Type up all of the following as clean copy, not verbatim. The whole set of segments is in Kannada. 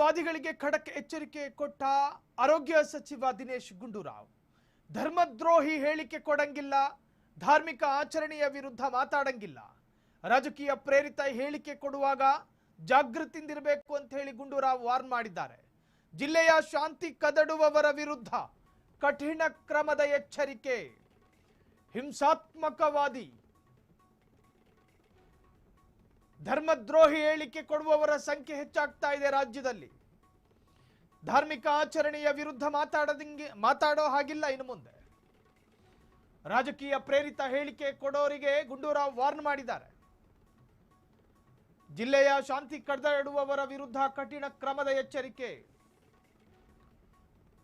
ವಾದಿಗಳಿಗೆ ಖಡಕ್ ಎಚ್ಚರಿಕೆ ಕೊಟ್ಟ ಆರೋಗ್ಯ ಸಚಿವ ದಿನೇಶ್ ಗುಂಡೂರಾವ್. ಧರ್ಮದ್ರೋಹಿ ಹೇಳಿಕೆ ಕೊಡಂಗಿಲ್ಲ, ಧಾರ್ಮಿಕ ಆಚರಣೆಯ ವಿರುದ್ಧ ಮಾತಾಡಂಗಿಲ್ಲ, ರಾಜಕೀಯ ಪ್ರೇರಿತ ಹೇಳಿಕೆ ಕೊಡುವಾಗ ಜಾಗೃತಿಯಿಂದಿರಬೇಕು ಅಂತ ಹೇಳಿ ಗುಂಡೂರಾವ್ ವಾರ್ನ್ ಮಾಡಿದ್ದಾರೆ. ಜಿಲ್ಲೆಯ ಶಾಂತಿ ಕದಡುವವರ ವಿರುದ್ಧ ಕಠಿಣ ಕ್ರಮದ ಎಚ್ಚರಿಕೆ. ಹಿಂಸಾತ್ಮಕವಾದಿ ಧರ್ಮದ್ರೋಹಿ ಹೇಳಿಕೆ ಕೊಡುವವರ ಸಂಖ್ಯೆ ಹೆಚ್ಚಾಗ್ತಾ ಇದೆ ರಾಜ್ಯದಲ್ಲಿ. ಧಾರ್ಮಿಕ ಆಚರಣೆಯ ವಿರುದ್ಧ ಮಾತಾಡೋ ಹಾಗಿಲ್ಲ ಇನ್ನು ಮುಂದೆ. ರಾಜಕೀಯ ಪ್ರೇರಿತ ಹೇಳಿಕೆ ಕೊಡೋರಿಗೆ ಗುಂಡೂರಾವ್ ವಾರ್ನ್ ಮಾಡಿದ್ದಾರೆ. ಜಿಲ್ಲೆಯ ಶಾಂತಿ ಕದಡುವವರ ವಿರುದ್ಧ ಕಠಿಣ ಕ್ರಮದ ಎಚ್ಚರಿಕೆ.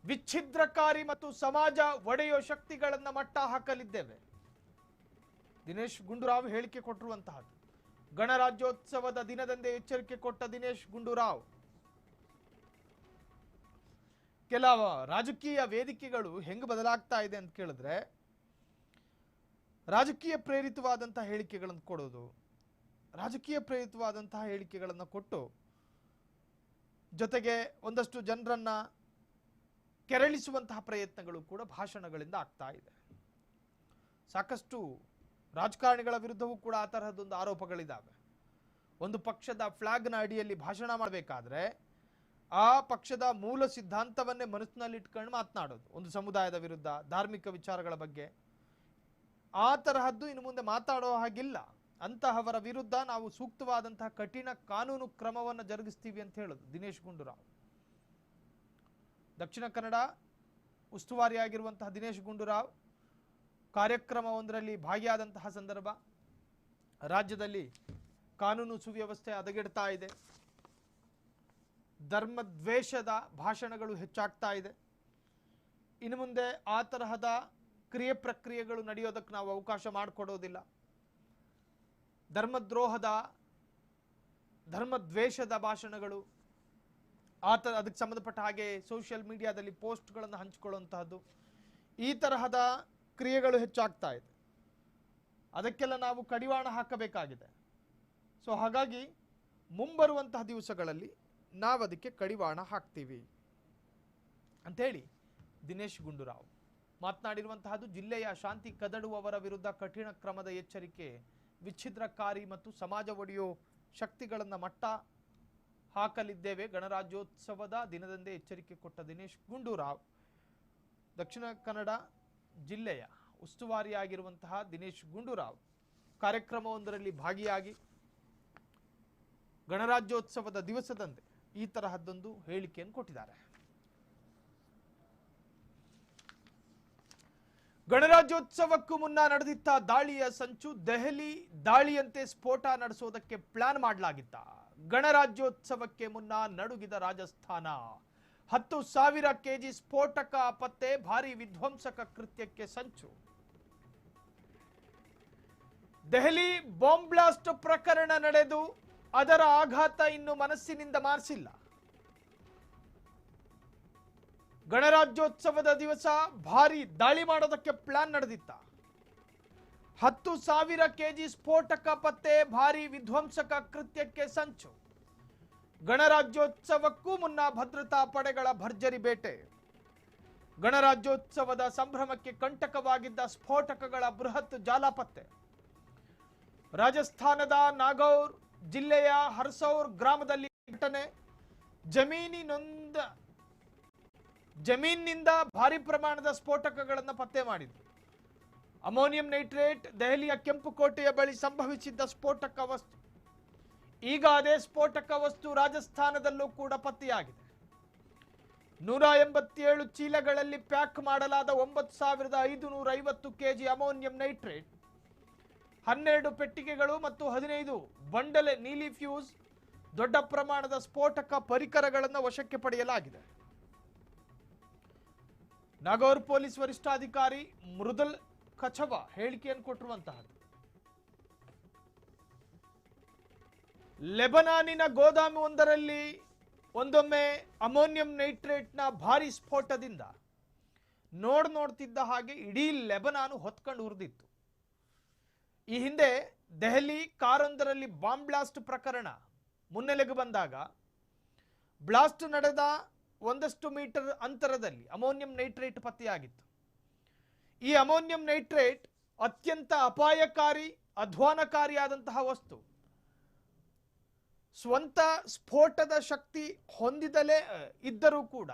ವಿಚ್ಛಿದ್ರಕಾರಿ ಮತ್ತು ಸಮಾಜ ಒಡೆಯೋ ಶಕ್ತಿಗಳನ್ನ ಮಟ್ಟ ಹಾಕಲಿದ್ದೇವೆ. ದಿನೇಶ್ ಗುಂಡೂರಾವ್ ಹೇಳಿಕೆ ಕೊಟ್ಟಿರುವಂತಹದ್ದು. ಗಣರಾಜ್ಯೋತ್ಸವದ ದಿನದಂದೇ ಎಚ್ಚರಿಕೆ ಕೊಟ್ಟ ದಿನೇಶ್ ಗುಂಡೂರಾವ್. ಕೆಲವು ರಾಜಕೀಯ ವೇದಿಕೆಗಳು ಹೆಂಗೆ ಬದಲಾಗ್ತಾ ಇದೆ ಅಂತ ಕೇಳಿದ್ರೆ, ರಾಜಕೀಯ ಪ್ರೇರಿತವಾದಂತಹ ಹೇಳಿಕೆಗಳನ್ನು ಕೊಡೋದು, ರಾಜಕೀಯ ಪ್ರೇರಿತವಾದಂತಹ ಹೇಳಿಕೆಗಳನ್ನು ಕೊಟ್ಟು ಜೊತೆಗೆ ಒಂದಷ್ಟು ಜನರನ್ನ ಕೆರಳಿಸುವಂತಹ ಪ್ರಯತ್ನಗಳು ಕೂಡ ಭಾಷಣಗಳಿಂದ ಆಗ್ತಾ ಇದೆ. ಸಾಕಷ್ಟು ರಾಜಕಾರಣಿಗಳ ವಿರುದ್ಧವೂ ಕೂಡ ಆ ತರಹದೊಂದು ಆರೋಪಗಳಿದ್ದಾವೆ. ಒಂದು ಪಕ್ಷದ ಫ್ಲಾಗ್ನ ಅಡಿಯಲ್ಲಿ ಭಾಷಣ ಮಾಡಬೇಕಾದ್ರೆ ಆ ಪಕ್ಷದ ಮೂಲ ಸಿದ್ಧಾಂತವನ್ನೇ ಮನಸ್ಸಿನಲ್ಲಿ ಇಟ್ಕೊಂಡು ಮಾತನಾಡೋದು, ಒಂದು ಸಮುದಾಯದ ವಿರುದ್ಧ, ಧಾರ್ಮಿಕ ವಿಚಾರಗಳ ಬಗ್ಗೆ, ಆ ತರಹದ್ದು ಇನ್ನು ಮುಂದೆ ಮಾತಾಡೋ ಹಾಗಿಲ್ಲ. ಅಂತಹವರ ವಿರುದ್ಧ ನಾವು ಸೂಕ್ತವಾದಂತಹ ಕಠಿಣ ಕಾನೂನು ಕ್ರಮವನ್ನು ಜರುಗಿಸ್ತೀವಿ ಅಂತ ಹೇಳೋದು ದಿನೇಶ್ ಗುಂಡೂರಾವ್. ದಕ್ಷಿಣ ಕನ್ನಡ ಉಸ್ತುವಾರಿಯಾಗಿರುವಂತಹ ದಿನೇಶ್ ಗುಂಡೂರಾವ್ ಕಾರ್ಯಕ್ರಮವೊಂದರಲ್ಲಿ ಭಾಗಿಯಾದಂತಹ ಸಂದರ್ಭ, ರಾಜ್ಯದಲ್ಲಿ ಕಾನೂನು ಸುವ್ಯವಸ್ಥೆ ಹದಗೆಡ್ತಾ ಇದೆ, ಧರ್ಮದ್ವೇಷದ ಭಾಷಣಗಳು ಹೆಚ್ಚಾಗ್ತಾ ಇದೆ. ಇನ್ನು ಮುಂದೆ ಆ ತರಹದ ಕ್ರಿಯೆ ಪ್ರಕ್ರಿಯೆಗಳು ನಡೆಯೋದಕ್ಕೆ ನಾವು ಅವಕಾಶ ಮಾಡಿಕೊಡೋದಿಲ್ಲ. ಧರ್ಮದ್ವೇಷದ ಭಾಷಣಗಳು, ಅದಕ್ಕೆ ಸಂಬಂಧಪಟ್ಟ ಹಾಗೆ ಸೋಷಿಯಲ್ ಮೀಡಿಯಾದಲ್ಲಿ ಪೋಸ್ಟ್ಗಳನ್ನು ಹಂಚಿಕೊಳ್ಳುವಂತಹದ್ದು, ಈ ತರಹದ ಕ್ರಿಯೆಗಳು ಹೆಚ್ಚಾಗ್ತಾ ಇದೆ. ಅದಕ್ಕೆಲ್ಲ ನಾವು ಕಡಿವಾಣ ಹಾಕಬೇಕಾಗಿದೆ. ಸೊ ಹಾಗಾಗಿ ಮುಂಬರುವಂತಹ ದಿವಸಗಳಲ್ಲಿ ನಾವು ಅದಕ್ಕೆ ಕಡಿವಾಣ ಹಾಕ್ತೀವಿ ಅಂಥೇಳಿ ದಿನೇಶ್ ಗುಂಡೂರಾವ್ ಮಾತನಾಡಿರುವಂತಹದ್ದು. ಜಿಲ್ಲೆಯ ಶಾಂತಿ ಕದಡುವವರ ವಿರುದ್ಧ ಕಠಿಣ ಕ್ರಮದ ಎಚ್ಚರಿಕೆ. ವಿಚ್ಛಿದ್ರಕಾರಿ ಮತ್ತು ಸಮಾಜ ಒಡೆಯೋ ಶಕ್ತಿಗಳನ್ನು ಮಟ್ಟ ಹಾಕಲಿದ್ದೇವೆ. ಗಣರಾಜ್ಯೋತ್ಸವದ ದಿನದಂದೇ ಎಚ್ಚರಿಕೆ ಕೊಟ್ಟ ದಿನೇಶ್ ಗುಂಡೂರಾವ್. ದಕ್ಷಿಣ ಕನ್ನಡ ಜಿಲ್ಲೆಯ ಉಸ್ತುವಾರಿಯಾಗಿರುವಂತಹ ದಿನೇಶ್ ಗುಂಡೂರಾವ್ ಕಾರ್ಯಕ್ರಮವೊಂದರಲ್ಲಿ ಭಾಗಿಯಾಗಿ ಗಣರಾಜ್ಯೋತ್ಸವದ ದಿವಸದಂದೇ ಈ ತರಹದ್ದೊಂದು ಹೇಳಿಕೆಯನ್ನು ಕೊಟ್ಟಿದ್ದಾರೆ. ಗಣರಾಜ್ಯೋತ್ಸವಕ್ಕೂ ಮುನ್ನ ನಡೆದಿದ್ದ ದಾಳಿಯ ಸಂಚು. ದೆಹಲಿ ದಾಳಿಯಂತೆ ಸ್ಫೋಟ ನಡೆಸೋದಕ್ಕೆ ಪ್ಲಾನ್ ಮಾಡಲಾಗಿತ್ತ. ಗಣರಾಜ್ಯೋತ್ಸವಕ್ಕೆ ಮುನ್ನ ನಡುಗಿದ ರಾಜಸ್ಥಾನ. 10,000 kg ಸ್ಫೋಟಕ ಪತ್ತೆ. ಭಾರಿ ವಿಧ್ವಂಸಕ ಕೃತ್ಯಕ್ಕೆ ಸಂಚು. ದೆಹಲಿ ಬಾಂಬ್ ಬ್ಲಾಸ್ಟ್ ಪ್ರಕರಣ ನಡೆದು ಅದರ ಆಘಾತ ಇನ್ನು ಮನಸ್ಸಿನಿಂದ ಮಾರ್ಸಿಲ್ಲ. ಗಣರಾಜ್ಯೋತ್ಸವದ ದಿವಸ ಭಾರಿ ದಾಳಿ ಮಾಡೋದಕ್ಕೆ ಪ್ಲಾನ್ ನಡೆದಿತ್ತ. 10,000 kg ಸ್ಫೋಟಕ ಪತ್ತೆ. ಭಾರಿ ವಿಧ್ವಂಸಕ ಕೃತ್ಯಕ್ಕೆ ಸಂಚು. ಗಣರಾಜ್ಯೋತ್ಸವಕ್ಕೂ ಮುನ್ನ ಭದ್ರತಾ ಪಡೆಗಳ ಭರ್ಜರಿ ಬೇಟೆ. ಗಣರಾಜ್ಯೋತ್ಸವದ ಸಂಭ್ರಮಕ್ಕೆ ಕಂಟಕವಾಗಿದ್ದ ಸ್ಫೋಟಕಗಳ ಬೃಹತ್ ಜಾಲ ಪತ್ತೆ. ರಾಜಸ್ಥಾನದ ನಾಗೌರ್ ಜಿಲ್ಲೆಯ ಹರ್ಸೌರ್ ಗ್ರಾಮದಲ್ಲಿ ಘಟನೆ. ಜಮೀನಿನಿಂದ ಭಾರಿ ಪ್ರಮಾಣದ ಸ್ಫೋಟಕಗಳನ್ನು ಪತ್ತೆ ಮಾಡಿದ್ರು. Ammonium nitrate. ದೆಹಲಿಯ ಕೆಂಪುಕೋಟೆಯ ಬಳಿ ಸಂಭವಿಸಿದ್ದ ಸ್ಫೋಟಕ ವಸ್ತು. ಈಗ ಅದೇ ಸ್ಫೋಟಕ ವಸ್ತು ರಾಜಸ್ಥಾನದಲ್ಲೂ ಕೂಡ ಪತ್ತೆಯಾಗಿದೆ. 187 ಚೀಲಗಳಲ್ಲಿ ಪ್ಯಾಕ್ ಮಾಡಲಾದ 9,550 kg ಅಮೋನಿಯಂ ನೈಟ್ರೇಟ್, 12 ಪೆಟ್ಟಿಗೆಗಳು ಮತ್ತು 15 ಬಂಡಲ್ ನೀಲಿ ಫ್ಯೂಸ್, ದೊಡ್ಡ ಪ್ರಮಾಣದ ಸ್ಫೋಟಕ ಪರಿಕರಗಳನ್ನು ವಶಕ್ಕೆ ಪಡೆಯಲಾಗಿದೆ. ನಾಗೌರ್ ಪೊಲೀಸ್ ವರಿಷ್ಠಾಧಿಕಾರಿ ಮೃದುಲ್ ಕಛವ ಹೇಳಿಕೆಯನ್ನು ಕೊಟ್ಟಿರುವಂತಹದ್ದು. ಲೆಬನಾನಿನ ಗೋದಾಮು ಒಂದರಲ್ಲಿ ಒಂದೊಮ್ಮೆ ಅಮೋನಿಯಂ ನೈಟ್ರೇಟ್ನ ಭಾರಿ ಸ್ಫೋಟದಿಂದ ನೋಡ್ತಿದ್ದ ಹಾಗೆ ಇಡೀ ಲೆಬನಾನು ಹೊತ್ಕೊಂಡು ಉರಿದಿತ್ತು. ಈ ಹಿಂದೆ ದೆಹಲಿ ಕಾರೊಂದರಲ್ಲಿ ಬಾಂಬ್ ಬ್ಲಾಸ್ಟ್ ಪ್ರಕರಣ ಮುನ್ನೆಲೆಗೆ ಬಂದಾಗ ಬ್ಲಾಸ್ಟ್ ನಡೆದ ಒಂದಷ್ಟು ಮೀಟರ್ ಅಂತರದಲ್ಲಿ ಅಮೋನಿಯಂ ನೈಟ್ರೇಟ್ ಪತ್ತೆಯಾಗಿತ್ತು. ಈ ಅಮೋನಿಯಂ ನೈಟ್ರೇಟ್ ಅತ್ಯಂತ ಅಪಾಯಕಾರಿ, ಅಧ್ವಾನಕಾರಿಯಾದಂತಹ ವಸ್ತು. ಸ್ವಂತ ಸ್ಫೋಟದ ಶಕ್ತಿ ಹೊಂದಿದಲೇ ಇದ್ದರೂ ಕೂಡ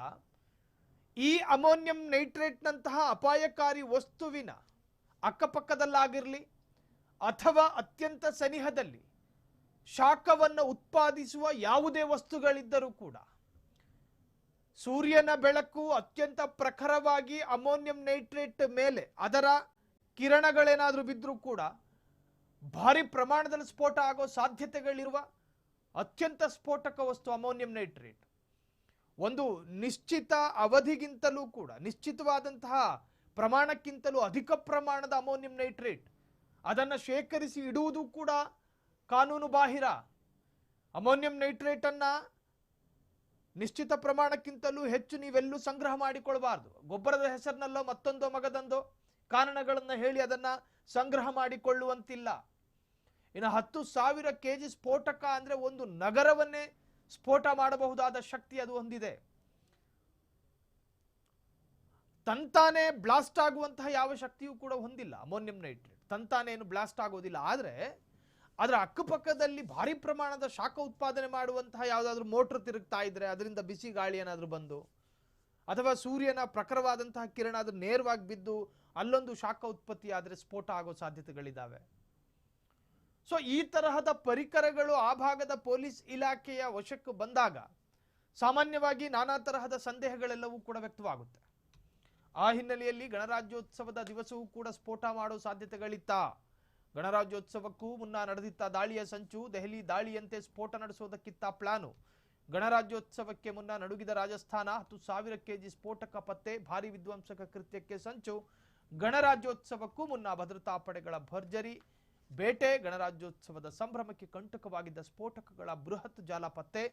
ಈ ಅಮೋನಿಯಂ ನೈಟ್ರೇಟ್ನಂತಹ ಅಪಾಯಕಾರಿ ವಸ್ತುವಿನ ಅಕ್ಕಪಕ್ಕದಲ್ಲಾಗಿರಲಿ ಅಥವಾ ಅತ್ಯಂತ ಸನಿಹದಲ್ಲಿ ಶಾಖವನ್ನು ಉತ್ಪಾದಿಸುವ ಯಾವುದೇ ವಸ್ತುಗಳಿದ್ದರೂ ಕೂಡ ಸೂರ್ಯನ ಬೆಳಕು ಅತ್ಯಂತ ಪ್ರಖರವಾಗಿ ಅಮೋನಿಯಂ ನೈಟ್ರೇಟ್ ಮೇಲೆ ಅದರ ಕಿರಣಗಳೇನಾದರೂ ಬಿದ್ದರೂ ಕೂಡ ಭಾರಿ ಪ್ರಮಾಣದಲ್ಲಿ ಸ್ಫೋಟ ಆಗೋ ಸಾಧ್ಯತೆಗಳಿರುವ ಅತ್ಯಂತ ಸ್ಫೋಟಕ ವಸ್ತು ಅಮೋನಿಯಂ ನೈಟ್ರೇಟ್. ಒಂದು ನಿಶ್ಚಿತ ಅವಧಿಗಿಂತಲೂ ಕೂಡ, ನಿಶ್ಚಿತವಾದಂತಹ ಪ್ರಮಾಣಕ್ಕಿಂತಲೂ ಅಧಿಕ ಪ್ರಮಾಣದ ಅಮೋನಿಯಂ ನೈಟ್ರೇಟ್ ಅದನ್ನು ಶೇಖರಿಸಿ ಇಡುವುದು ಕೂಡ ಕಾನೂನು ಬಾಹಿರ. ಅಮೋನಿಯಂ ನೈಟ್ರೇಟ್ ಅನ್ನ ನಿಶ್ಚಿತ ಪ್ರಮಾಣಕ್ಕಿಂತಲೂ ಹೆಚ್ಚು ನೀವೆಲ್ಲೂ ಸಂಗ್ರಹ ಮಾಡಿಕೊಳ್ಳಬಾರದು. ಗೊಬ್ಬರದ ಹೆಸರಿನಲ್ಲೋ ಮತ್ತೊಂದೋ ಮಗದೊಂದೋ ಕಾರಣಗಳನ್ನು ಹೇಳಿ ಅದನ್ನ ಸಂಗ್ರಹ ಮಾಡಿಕೊಳ್ಳುವಂತಿಲ್ಲ. ಇನ್ನು 10,000 kg ಸ್ಫೋಟಕ ಅಂದ್ರೆ ಒಂದು ನಗರವನ್ನೇ ಸ್ಫೋಟ ಮಾಡಬಹುದಾದ ಶಕ್ತಿ ಅದು ಹೊಂದಿದೆ. ತಂತಾನೆ ಬ್ಲಾಸ್ಟ್ ಆಗುವಂತಹ ಯಾವ ಶಕ್ತಿಯೂ ಕೂಡ ಹೊಂದಿಲ್ಲ ಅಮೋನಿಯಂ ನೈಟ್ರೇಟ್. ತಂತಾನೆ ಏನು ಬ್ಲಾಸ್ಟ್ ಆಗೋದಿಲ್ಲ. ಆದರೆ ಅದರ ಅಕ್ಕಪಕ್ಕದಲ್ಲಿ ಭಾರಿ ಪ್ರಮಾಣದ ಶಾಖ ಉತ್ಪಾದನೆ ಮಾಡುವಂತಹ ಯಾವುದಾದ್ರೂ ಮೋಟರ್ ತಿರುಗ್ತಾ ಇದ್ರೆ ಅದರಿಂದ ಬಿಸಿ ಗಾಳಿ ಏನಾದರೂ ಬಂದು ಅಥವಾ ಸೂರ್ಯನ ಪ್ರಖರವಾದಂತಹ ಕಿರಣ ಅದು ನೇರವಾಗಿ ಬಿದ್ದು ಅಲ್ಲೊಂದು ಶಾಖ ಉತ್ಪತ್ತಿ ಆದರೆ ಸ್ಫೋಟ ಆಗೋ ಸಾಧ್ಯತೆಗಳಿದ್ದಾವೆ. ಸೊ ಈ ತರಹದ ಪರಿಕರಗಳು ಆ ಭಾಗದ ಪೊಲೀಸ್ ಇಲಾಖೆಯ ವಶಕ್ಕೆ ಬಂದಾಗ ಸಾಮಾನ್ಯವಾಗಿ ನಾನಾ ತರಹದ ಸಂದೇಹಗಳೆಲ್ಲವೂ ಕೂಡ ವ್ಯಕ್ತವಾಗುತ್ತೆ. ಆ ಹಿನ್ನೆಲೆಯಲ್ಲಿ ಗಣರಾಜ್ಯೋತ್ಸವದ ದಿವಸವೂ ಕೂಡ ಸ್ಫೋಟ ಮಾಡೋ ಸಾಧ್ಯತೆಗಳಿತ್ತ? ಗಣರಾಜ್ಯೋತ್ಸವಕ್ಕೂ ಮುನ್ನ ನಡೆದಿತ್ತ ದಾಳಿಯ ಸಂಚು? ದೆಹಲಿ ದಾಳಿಯಂತೆ ಸ್ಫೋಟ ನಡೆಸೋದಕ್ಕಿತ್ತ ಪ್ಲಾನು? ಗಣರಾಜ್ಯೋತ್ಸವಕ್ಕೆ ಮುನ್ನ ನಡುಗಿದ ರಾಜಸ್ಥಾನ, 10,000 kg ಸ್ಫೋಟಕ ಪತ್ತೆ, ಭಾರಿ ವಿಧ್ವಂಸಕ ಕೃತ್ಯಕ್ಕೆ ಸಂಚು. ಗಣರಾಜ್ಯೋತ್ಸವಕ್ಕೂ ಮುನ್ನ ಭದ್ರತಾ ಪಡೆಗಳ ಭರ್ಜರಿ ಬೇಟೆ, ಗಣರಾಜ್ಯೋತ್ಸವದ ಸಂಭ್ರಮಕ್ಕೆ ಕಂಟಕವಾಗಿದ್ದ ಸ್ಫೋಟಕಗಳ ಬೃಹತ್ ಜಾಲ ಪತ್ತೆ.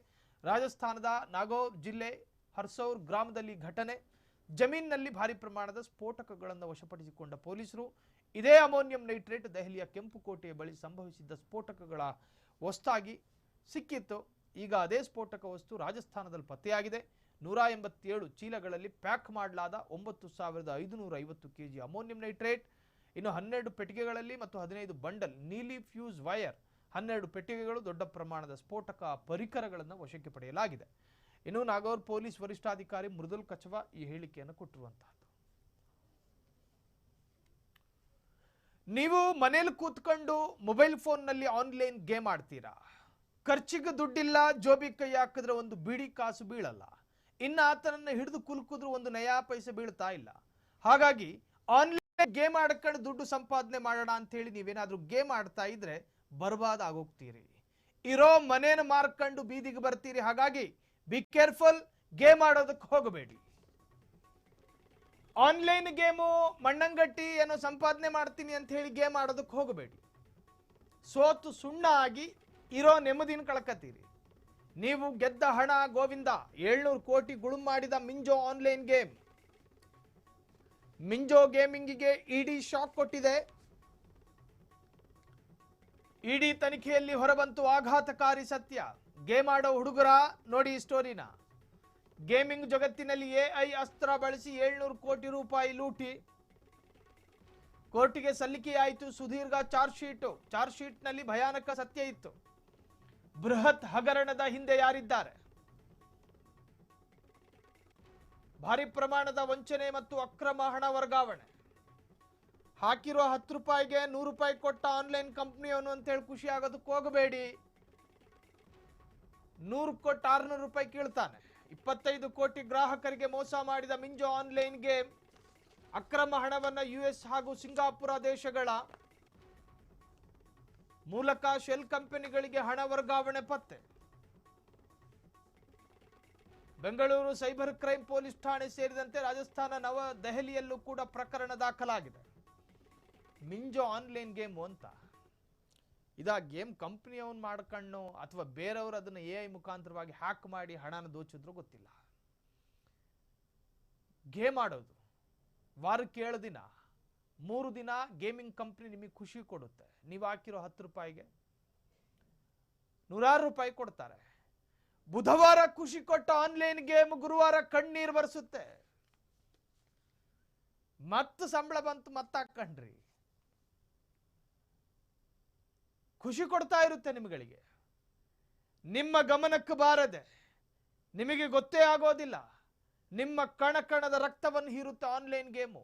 ರಾಜಸ್ಥಾನದ ನಾಗೌರ್ ಜಿಲ್ಲೆ ಹರ್ಸೌರ್ ಗ್ರಾಮದಲ್ಲಿ ಘಟನೆ. ಜಮೀನಿನಲ್ಲಿ ಭಾರಿ ಪ್ರಮಾಣದ ಸ್ಫೋಟಕಗಳನ್ನು ವಶಪಡಿಸಿಕೊಂಡ ಪೊಲೀಸರು. ಇದೇ ಅಮೋನಿಯಂ ನೈಟ್ರೇಟ್ ದೆಹಲಿಯ ಕೆಂಪುಕೋಟೆಯ ಬಳಿ ಸಂಭವಿಸಿದ್ದ ಸ್ಫೋಟಕಗಳ ವಸ್ತಾಗಿ ಸಿಕ್ಕಿತ್ತು. ಈಗ ಅದೇ ಸ್ಫೋಟಕ ವಸ್ತು ರಾಜಸ್ಥಾನದಲ್ಲಿ ಪತ್ತೆಯಾಗಿದೆ. 187 ಚೀಲಗಳಲ್ಲಿ ಪ್ಯಾಕ್ ಮಾಡಲಾದ 9,550 kg ಅಮೋನಿಯಂ ನೈಟ್ರೇಟ್. ಇನ್ನು 12 ಪೆಟ್ಟಿಗೆಗಳಲ್ಲಿ ಮತ್ತು 15 ಬಂಡಲ್ ನೀಲಿ ಫ್ಯೂಸ್ ವೈರ್, 12 ಪೆಟ್ಟಿಗೆಗಳು, ದೊಡ್ಡ ಪ್ರಮಾಣದ ಸ್ಫೋಟಕ ಪರಿಕರಗಳನ್ನು ವಶಕ್ಕೆ ಪಡೆಯಲಾಗಿದೆ. ಇನ್ನು ನಾಗೌರ್ ಪೊಲೀಸ್ ವರಿಷ್ಠಾಧಿಕಾರಿ ಮೃದುಲ್ ಕಚವಾ ಈ ಹೇಳಿಕೆಯನ್ನು ಕೊಟ್ಟಿರುವಂತಹದ್ದು. ನೀವು ಮನೇಲಿ ಕೂತ್ಕೊಂಡು ಮೊಬೈಲ್ ಫೋನ್ನಲ್ಲಿ ಆನ್ಲೈನ್ ಗೇಮ್ ಆಡ್ತೀರಾ. ಖರ್ಚಿಗೆ ದುಡ್ಡಿಲ್ಲ, ಜೋಬಿ ಕೈ ಹಾಕಿದ್ರೆ ಒಂದು ಬಿಡಿ ಕಾಸು ಬೀಳಲ್ಲ. ಇನ್ನು ಆತನನ್ನು ಹಿಡಿದು ಕುಲ್ಕಿದ್ರು ಒಂದು ನಯಾ ಪೈಸೆ ಬೀಳ್ತಾ ಇಲ್ಲ. ಹಾಗಾಗಿ ಆನ್ಲೈನ್ ಗೇಮ್ ಆಡ್ಕೊಂಡು ದುಡ್ಡು ಸಂಪಾದನೆ ಮಾಡೋಣ ಅಂತ ಹೇಳಿ ನೀವೇನಾದ್ರೂ ಗೇಮ್ ಆಡ್ತಾ ಇದ್ರೆ ಬರ್ಬಾದ್ ಆಗೋಗ್ತೀರಿ. ಇರೋ ಮನೇನ ಮಾರ್ಕೊಂಡು ಬೀದಿಗೆ ಬರ್ತೀರಿ. ಹಾಗಾಗಿ ಬಿ ಕೇರ್ಫುಲ್, ಗೇಮ್ ಆಡೋದಕ್ಕೆ ಹೋಗಬೇಡಿ. ಆನ್ಲೈನ್ ಗೇಮು ಮಣ್ಣಂಗಟ್ಟಿ ಏನೋ ಸಂಪಾದನೆ ಮಾಡ್ತೀನಿ ಅಂತ ಹೇಳಿ ಗೇಮ್ ಆಡೋದಕ್ಕೆ ಹೋಗಬೇಡಿ. ಸೋತು ಸುಣ್ಣ ಆಗಿ ಇರೋ ನೆಮ್ಮದಿನ ಕಳ್ಕತ್ತೀರಿ. ನೀವು ಗೆದ್ದ ಹಣ ಗೋವಿಂದ. 700 ಕೋಟಿ ಗುಳುಂ ಮಾಡಿದ ಮಿಂಜೋ ಆನ್ಲೈನ್ ಗೇಮ್. ಮಿಂಜೋ ಗೇಮಿಂಗಿಗೆ ಇಡಿ ಶಾಕ್ ಕೊಟ್ಟಿದೆ. ಇಡಿ ತನಿಖೆಯಲ್ಲಿ ಹೊರಬಂತು ಆಘಾತಕಾರಿ ಸತ್ಯ. ಗೇಮ್ ಆಡೋ ಹುಡುಗರ ನೋಡಿ ಈ ಸ್ಟೋರಿನ. ಗೇಮಿಂಗ್ ಜಗತ್ತಿನಲ್ಲಿ ಎಐ ಅಸ್ತ್ರ ಬಳಸಿ 700 ಕೋಟಿ ರೂಪಾಯಿ ಲೂಟಿ. ಕೋರ್ಟಿಗೆ ಸಲ್ಲಿಕೆಯಾಯಿತು ಸುದೀರ್ಘ ಚಾರ್ಜ್ ಶೀಟ್ನಲ್ಲಿ ಭಯಾನಕ ಸತ್ಯ ಇತ್ತು. ಬೃಹತ್ ಹಗರಣದ ಹಿಂದೆ ಯಾರಿದ್ದಾರೆ? ಭಾರಿ ಪ್ರಮಾಣದ ವಂಚನೆ ಮತ್ತು ಅಕ್ರಮ ಹಣ ವರ್ಗಾವಣೆ. ಹಾಕಿರೋ 10 ರೂಪಾಯಿಗೆ 100 ರೂಪಾಯಿ ಕೊಟ್ಟ ಆನ್ಲೈನ್ ಕಂಪ್ನಿಯವನು ಅಂತ ಹೇಳಿ ಖುಷಿ ಆಗೋದಕ್ಕೆ ಹೋಗಬೇಡಿ. 100 ಕೊಟ್ಟು 600 ರೂಪಾಯಿ ಕೀಳ್ತಾನೆ. 25 ಕೋಟಿ ಗ್ರಾಹಕರಿಗೆ ಮೋಸ ಮಾಡಿದ ಮಿಂಜೋ ಆನ್ಲೈನ್ ಗೇಮ್. ಅಕ್ರಮ ಹಣವನ್ನು US ಹಾಗೂ ಸಿಂಗಾಪುರ ದೇಶಗಳ ಮೂಲಕ ಶೆಲ್ ಕಂಪನಿಗಳಿಗೆ ಹಣ ವರ್ಗಾವಣೆ ಪತ್ತೆ. ಬೆಂಗಳೂರು ಸೈಬರ್ ಕ್ರೈಮ್ ಪೊಲೀಸ್ ಠಾಣೆ ಸೇರಿದಂತೆ ರಾಜಸ್ಥಾನ ನವದೆಹಲಿಯಲ್ಲೂ ಕೂಡ ಪ್ರಕರಣ ದಾಖಲಾಗಿದೆ. ಮಿಂಜೋ ಆನ್ಲೈನ್ ಗೇಮ್ ಅಂತ ಇದಾ ಗೇಮ್ ಕಂಪ್ನಿಯವನು ಮಾಡ್ಕೊಂಡು ಅಥವಾ ಬೇರೆಯವರು ಅದನ್ನು AI ಮುಖಾಂತರವಾಗಿ ಹ್ಯಾಕ್ ಮಾಡಿ ಹಣನ ದೋಚಿದ್ರು ಗೊತ್ತಿಲ್ಲ. ಗೇಮ್ ಆಡೋದು ವಾರಕ್ಕೆ 7 ದಿನ, 3 ದಿನ ಗೇಮಿಂಗ್ ಕಂಪ್ನಿ ನಿಮಗೆ ಖುಷಿ ಕೊಡುತ್ತೆ. ನೀವು ಹಾಕಿರೋ 10 ರೂಪಾಯಿಗೆ 100 ರೂಪಾಯಿ ಕೊಡ್ತಾರೆ. ಬುಧವಾರ ಖುಷಿ ಕೊಟ್ಟ ಆನ್ಲೈನ್ ಗೇಮ್ ಗುರುವಾರ ಕಣ್ಣೀರು ಬರೆಸುತ್ತೆ. ಮತ್ತು ಸಂಬಳ ಬಂತು ಮತ್ತೆ ಹಾಕೊಂಡ್ರಿ. ಖುಷಿ ಕೊಡ್ತಾ ಇರುತ್ತೆ ನಿಮ್ಗಳಿಗೆ, ನಿಮ್ಮ ಗಮನಕ್ಕೆ ಬಾರದೆ, ನಿಮಗೆ ಗೊತ್ತೇ ಆಗೋದಿಲ್ಲ. ನಿಮ್ಮ ಕಣ ಕಣದ ರಕ್ತವನ್ನು ಹೀರುತ್ತೆ ಆನ್ಲೈನ್ ಗೇಮು.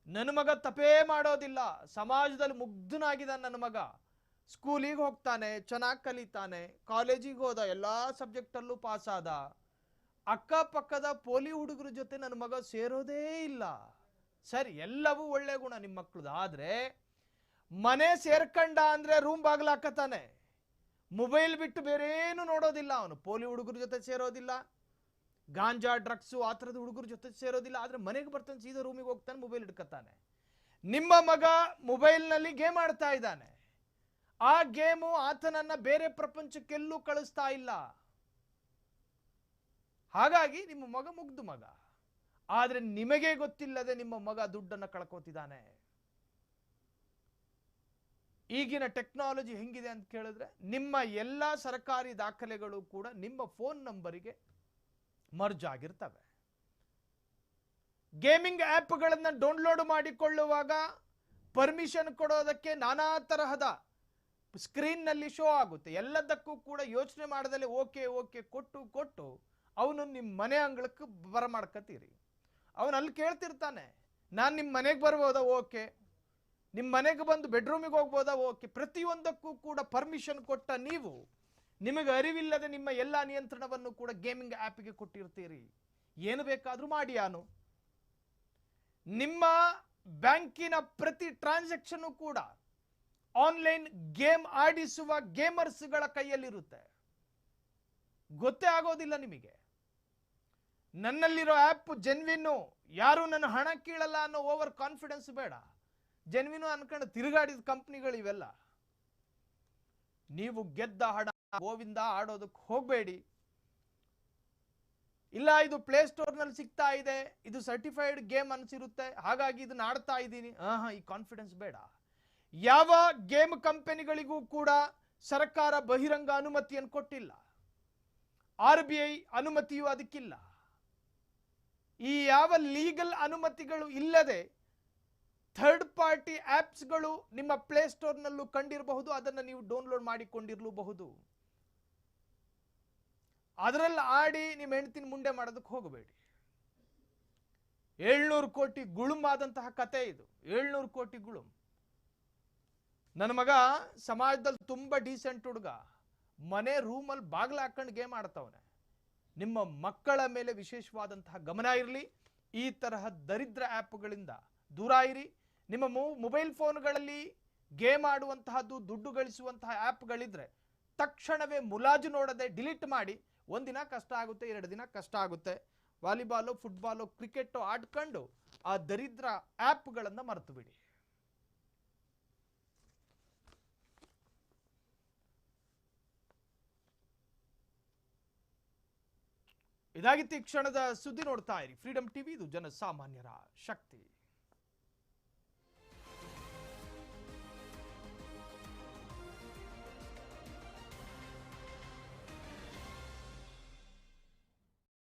ನನ್ನ ಮಗ ತಪೇ ಮಾಡೋದಿಲ್ಲ, ಸಮಾಜದಲ್ಲಿ ಮುಗ್ಧನಾಗಿದ್ದ ನನ್ನ ಮಗ, ಸ್ಕೂಲಿಗೆ ಹೋಗ್ತಾನೆ, ಚೆನ್ನಾಗಿ ಕಲಿತಾನೆ, ಕಾಲೇಜಿಗೆ ಹೋದ, ಎಲ್ಲ ಸಬ್ಜೆಕ್ಟಲ್ಲೂ ಪಾಸ್ ಆದ, ಅಕ್ಕಪಕ್ಕದ ಪೋಲಿ ಹುಡುಗರ ಜೊತೆ ನನ್ನ ಮಗ ಸೇರೋದೇ ಇಲ್ಲ. ಸರಿ, ಎಲ್ಲವೂ ಒಳ್ಳೆ ಗುಣ ನಿಮ್ಮ ಮಕ್ಕಳದು. ಆದರೆ ಮನೆ ಸೇರ್ಕಂಡ ಅಂದ್ರೆ ರೂಮ್ ಬಾಗ್ಲಾಕತಾನೆ, ಮೊಬೈಲ್ ಬಿಟ್ಟು ಬೇರೆ ಏನು ನೋಡೋದಿಲ್ಲ. ಅವನು ಪೋಲಿ ಹುಡುಗರ ಜೊತೆ ಸೇರೋದಿಲ್ಲ, ಗಾಂಜಾ ಡ್ರಗ್ಸು ಆ ಥರದ ಹುಡುಗರ ಜೊತೆ ಸೇರೋದಿಲ್ಲ. ಆದರೆ ಮನೆಗೆ ಬರ್ತಾನೆ, ಸೀದಾ ರೂಮಿಗೆ ಹೋಗ್ತಾನೆ, ಮೊಬೈಲ್ ಹಿಡ್ಕತಾನೆ. ನಿಮ್ಮ ಮಗ ಮೊಬೈಲ್ನಲ್ಲಿ ಗೇಮ್ ಆಡ್ತಾ ಇದ್ದಾನೆ. ಆ ಗೇಮು ಆತನನ್ನ ಬೇರೆ ಪ್ರಪಂಚಕ್ಕೆಲ್ಲೂ ಕಳಿಸ್ತಾ ಇಲ್ಲ. ಹಾಗಾಗಿ ನಿಮ್ಮ ಮಗ ಮುಗ್ದು ಮಗ. ಆದರೆ ನಿಮಗೆ ಗೊತ್ತಿಲ್ಲದೆ ನಿಮ್ಮ ಮಗ ದುಡ್ಡನ್ನು ಕಳ್ಕೋತಿದ್ದಾನೆ. ಈಗಿನ ಟೆಕ್ನಾಲಜಿ ಹೆಂಗಿದೆ ಅಂತ ಕೇಳಿದ್ರೆ, ನಿಮ್ಮ ಎಲ್ಲ ಸರ್ಕಾರಿ ದಾಖಲೆಗಳು ಕೂಡ ನಿಮ್ಮ ಫೋನ್ ನಂಬರಿಗೆ ಮರ್ಜ್ ಆಗಿರ್ತವೆ. ಗೇಮಿಂಗ್ ಆ್ಯಪ್ಗಳನ್ನು ಡೌನ್ಲೋಡ್ ಮಾಡಿಕೊಳ್ಳುವಾಗ ಪರ್ಮಿಷನ್ ಕೊಡೋದಕ್ಕೆ ನಾನಾ ತರಹದ ಸ್ಕ್ರೀನ್ನಲ್ಲಿ ಶೋ ಆಗುತ್ತೆ. ಎಲ್ಲದಕ್ಕೂ ಕೂಡ ಯೋಚನೆ ಮಾಡದಲ್ಲೇ ಓಕೆ ಓಕೆ ಕೊಟ್ಟು ಅವನು ನಿಮ್ಮ ಮನೆ ಅಂಗಳಕ್ಕೆ ಬರಮಾಡ್ಕತ್ತೀರಿ. ಅವನು ಅಲ್ಲಿ ಕೇಳ್ತಿರ್ತಾನೆ, ನಾನು ನಿಮ್ಮ ಮನೆಗೆ ಬರ್ಬೋದಾ? ಓಕೆ. ನಿಮ್ಮ ಮನೆಗೆ ಬಂದು ಬೆಡ್ರೂಮಿಗೆ ಹೋಗ್ಬೋದಾ? ಓಕೆ. ಪ್ರತಿಯೊಂದಕ್ಕೂ ಕೂಡ ಪರ್ಮಿಷನ್ ಕೊಟ್ಟ ನೀವು, ನಿಮಗೆ ಅರಿವಿಲ್ಲದೆ ನಿಮ್ಮ ಎಲ್ಲ ನಿಯಂತ್ರಣವನ್ನು ಕೂಡ ಗೇಮಿಂಗ್ ಆ್ಯಪ್ಗೆ ಕೊಟ್ಟಿರ್ತೀರಿ. ಏನು ಬೇಕಾದರೂ ಮಾಡಿ ಯಾನು. ನಿಮ್ಮ ಬ್ಯಾಂಕಿನ ಪ್ರತಿ ಟ್ರಾನ್ಸಾಕ್ಷನ್ ಕೂಡ ಆನ್ಲೈನ್ ಗೇಮ್ ಆಡಿಸುವ ಗೇಮರ್ಸ್ಗಳ ಕೈಯಲ್ಲಿರುತ್ತೆ. ಗೊತ್ತೇ ಆಗೋದಿಲ್ಲ ನಿಮಗೆ. ನನ್ನಲ್ಲಿರೋ ಆ್ಯಪ್ ಜೆನ್ವಿನ್ನು, ಯಾರು ನನ್ನ ಹಣ ಕೀಳಲ್ಲ ಅನ್ನೋ ಓವರ್ ಕಾನ್ಫಿಡೆನ್ಸ್ ಬೇಡ. ಜೆನ್ವಿನು ಅನ್ಕೊಂಡು ತಿರುಗಾಡಿದ ಕಂಪ್ನಿಗಳು ಇವೆಲ್ಲ. ನೀವು ಗೆದ್ದ ಹಣ ಗೋವಿಂದ ಆಡೋದಕ್ಕೆ ಹೋಗಬೇಡಿ. ಇಲ್ಲ, ಇದು ಪ್ಲೇ ಸ್ಟೋರ್ನಲ್ಲಿ ಸಿಗ್ತಾ ಇದೆ, ಇದು ಸರ್ಟಿಫೈಡ್ ಗೇಮ್ ಅನ್ಸಿರುತ್ತೆ, ಹಾಗಾಗಿ ಇದನ್ನ ಆಡ್ತಾ ಇದ್ದೀನಿ, ಈ ಕಾನ್ಫಿಡೆನ್ಸ್ ಬೇಡ. ಯಾವ ಗೇಮ್ ಕಂಪನಿಗಳಿಗೂ ಕೂಡ ಸರ್ಕಾರ ಬಹಿರಂಗ ಅನುಮತಿಯನ್ನು ಕೊಟ್ಟಿಲ್ಲ. RBI ಅನುಮತಿಯೂ ಅದಕ್ಕಿಲ್ಲ. ಈ ಯಾವ ಲೀಗಲ್ ಅನುಮತಿಗಳು ಇಲ್ಲದೆ ಥರ್ಡ್ ಪಾರ್ಟಿ ಆ್ಯಪ್ಸ್ಗಳು ನಿಮ್ಮ ಪ್ಲೇ ಸ್ಟೋರ್ನಲ್ಲೂ ಕಂಡಿರಬಹುದು, ಅದನ್ನು ನೀವು ಡೌನ್ಲೋಡ್ ಮಾಡಿಕೊಂಡಿರಲೂಬಹುದು. ಅದರಲ್ಲಿ ಆಡಿ ನಿಮ್ಮ ಹೆಂಡತಿನ ಮುಂಡೆ ಮಾಡೋದಕ್ಕೆ ಹೋಗಬೇಡಿ. 700 ಕೋಟಿ ಗುಳುಮಾದಂತಹ ಕತೆ ಇದು. 700 ಕೋಟಿ ಗುಳುಮ್. ನನ್ನ ಮಗ ಸಮಾಜದಲ್ಲಿ ತುಂಬ ಡೀಸೆಂಟ್ ಹುಡುಗ, ಮನೆ ರೂಮಲ್ಲಿ ಬಾಗಿಲು ಹಾಕೊಂಡು ಗೇಮ್ ಆಡ್ತವನೆ. ನಿಮ್ಮ ಮಕ್ಕಳ ಮೇಲೆ ವಿಶೇಷವಾದಂತಹ ಗಮನ ಇರಲಿ. ಈ ತರಹ ದರಿದ್ರ ಆ್ಯಪ್ಗಳಿಂದ ದೂರ ಇರಿ. ನಿಮ್ಮ ಮೊಬೈಲ್ ಫೋನ್ಗಳಲ್ಲಿ ಗೇಮ್ ಆಡುವಂತಹದ್ದು, ದುಡ್ಡು ಗಳಿಸುವಂತಹ ಆ್ಯಪ್ಗಳಿದ್ರೆ ತಕ್ಷಣವೇ ಮುಲಾಜು ನೋಡದೆ ಡಿಲೀಟ್ ಮಾಡಿ. ಒಂದಿನ ಕಷ್ಟ ಆಗುತ್ತೆ, 2 ದಿನ ಕಷ್ಟ ಆಗುತ್ತೆ. ವಾಲಿಬಾಲು, ಫುಟ್ಬಾಲು, ಕ್ರಿಕೆಟು ಆಡ್ಕೊಂಡು ಆ ದರಿದ್ರ ಆ್ಯಪ್ಗಳನ್ನು ಮರೆತು ಬಿಡಿ. ಇದಾಗಿತ್ತು ಈ ಕ್ಷಣದ ಸುದ್ದಿ. ನೋಡ್ತಾ ಇರಿ ಫ್ರೀಡಮ್ ಟಿವಿ, ಇದು ಜನಸಾಮಾನ್ಯರ ಶಕ್ತಿ.